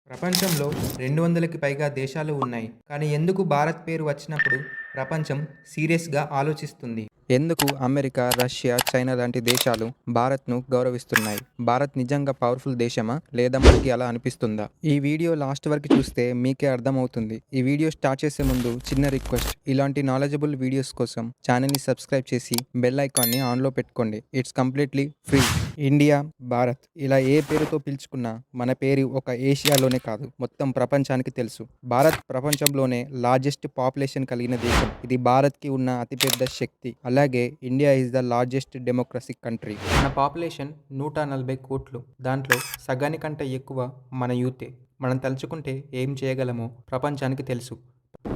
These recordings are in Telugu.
ప్రపంచంలో 200కి పైగా దేశాలు ఉన్నాయి. కానీ ఎందుకు భారత్ పేరు వచ్చినప్పుడు ప్రపంచం సీరియస్‌గా ఆలోచిస్తుంది? ఎందుకు అమెరికా, రష్యా, చైనా లాంటి దేశాలు భారత్‌ను గౌరవిస్తున్నాయి? భారత్ నిజంగా పవర్‌ఫుల్ దేశమా? లేదా మనకి అలా అనిపిస్తుందా? ఈ వీడియో లాస్ట్ వరకు చూస్తే మీకే అర్థమవుతుంది. ఈ వీడియో స్టార్ట్ చేసే ముందు చిన్న రిక్వెస్ట్. ఇలాంటి నాలెడ్జబుల్ వీడియోస్ కోసం ఛానల్‌ని సబ్స్క్రైబ్ చేసి బెల్ ఐకాన్‌ని ఆన్‌లో పెట్టుకోండి. It's completely free. India, Bharat ఇలా ఏ పేరుతో పిలుచుకున్నా మన పేరు ఒక ఏషియాలోనే కాదు, మొత్తం ప్రపంచానికి తెలుసు. భారత్ ప్రపంచంలోనే లార్జెస్ట్ పాపులేషన్ కలిగిన దేశం. ఇది భారత్‌కి ఉన్న అతిపెద్ద శక్తి. అలాగే India is the largest democratic country. మన పాపులేషన్ 140 కోట్లు. దాంట్లో సగానికంటే ఎక్కువ మన యూతే. మనం తలుచుకుంటే ఏం చేయగలమో ప్రపంచానికి తెలుసు.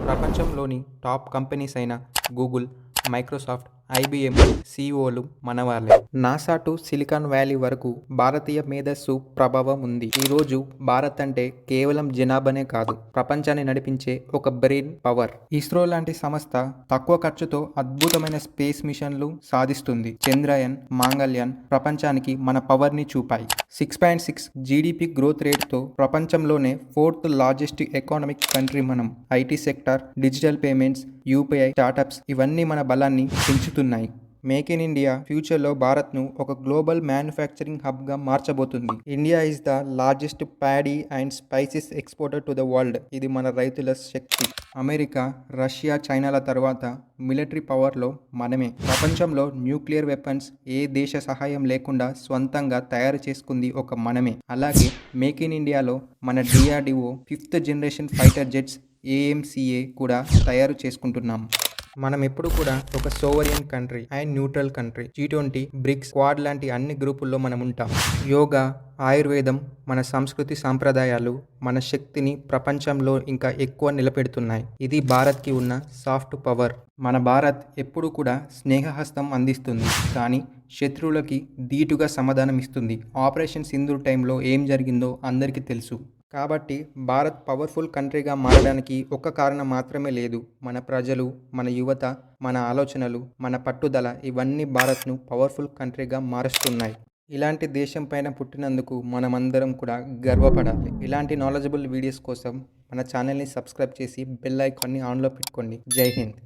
ప్రపంచంలోని టాప్ కంపెనీస్ అయిన గూగుల్, మైక్రోసాఫ్ట్, ఐబిఎం సిఇఓలు మనవాళ్ళే. నాసా టు సిలికాన్ వ్యాలీ వరకు భారతీయ మేధస్సు ప్రభావం ఉంది. ఈరోజు భారత్ అంటే కేవలం జనాభానే కాదు, ప్రపంచాన్ని నడిపించే ఒక బ్రెయిన్ పవర్. ఇస్రో లాంటి సంస్థ తక్కువ ఖర్చుతో అద్భుతమైన స్పేస్ మిషన్లు సాధిస్తుంది. చంద్రయాన్, మంగళయాన్ ప్రపంచానికి మన పవర్ ని చూపాయి. 6.6 జీడిపి గ్రోత్ రేట్తో ప్రపంచంలోనే 4th లార్జెస్ట్ ఎకానమిక్ కంట్రీ మనం. IT sector, digital payments, UPI, startups ఇవన్నీ మన బలాన్ని పెంచుతున్నాయి. మేక్ ఇన్ ఇండియా ఫ్యూచర్లో భారత్ను ఒక గ్లోబల్ మ్యానుఫ్యాక్చరింగ్ హబ్గా మార్చబోతుంది. India is the largest paddy and spices exporter to the world. ఇది మన రైతుల శక్తి. అమెరికా, రష్యా, చైనాల తర్వాత మిలిటరీ పవర్లో మనమే. ప్రపంచంలో న్యూక్లియర్ వెపన్స్ ఏ దేశ సహాయం లేకుండా స్వంతంగా తయారు చేసుకుంది ఒక మనమే. అలాగే మేక్ ఇన్ ఇండియాలో మన DRDO 5th generation fighter jets AMCA కూడా తయారు చేసుకుంటున్నాం. మనం ఎప్పుడు కూడా ఒక sovereign country and neutral country. G20, BRICS, Quad లాంటి అన్ని గ్రూపుల్లో మనం ఉంటాం. యోగా, ఆయుర్వేదం, మన సంస్కృతి సాంప్రదాయాలు మన శక్తిని ప్రపంచంలో ఇంకా ఎక్కువ నిలబెడుతున్నాయి. ఇది భారత్కి ఉన్న సాఫ్ట్ పవర్. మన భారత్ ఎప్పుడు కూడా స్నేహహస్తం అందిస్తుంది, కానీ శత్రువులకి ధీటుగా సమాధానం ఇస్తుంది. ఆపరేషన్ సింధూర్ టైంలో ఏం జరిగిందో అందరికీ తెలుసు. కాబట్టి భారత్ పవర్ఫుల్ కంట్రీగా మారడానికి ఒక్క కారణం మాత్రమే లేదు. మన ప్రజలు, మన యువత, మన ఆలోచనలు, మన పట్టుదల ఇవన్నీ భారత్ను పవర్ఫుల్ కంట్రీగా మారుస్తున్నాయి. ఇలాంటి దేశం పైన పుట్టినందుకు మనమందరం కూడా గర్వపడాలి. ఇలాంటి నాలెడ్జబుల్ వీడియోస్ కోసం మన ఛానల్ని సబ్స్క్రైబ్ చేసి బెల్ ఐకాన్ని ఆన్లో పెట్టుకోండి. జై హింద్.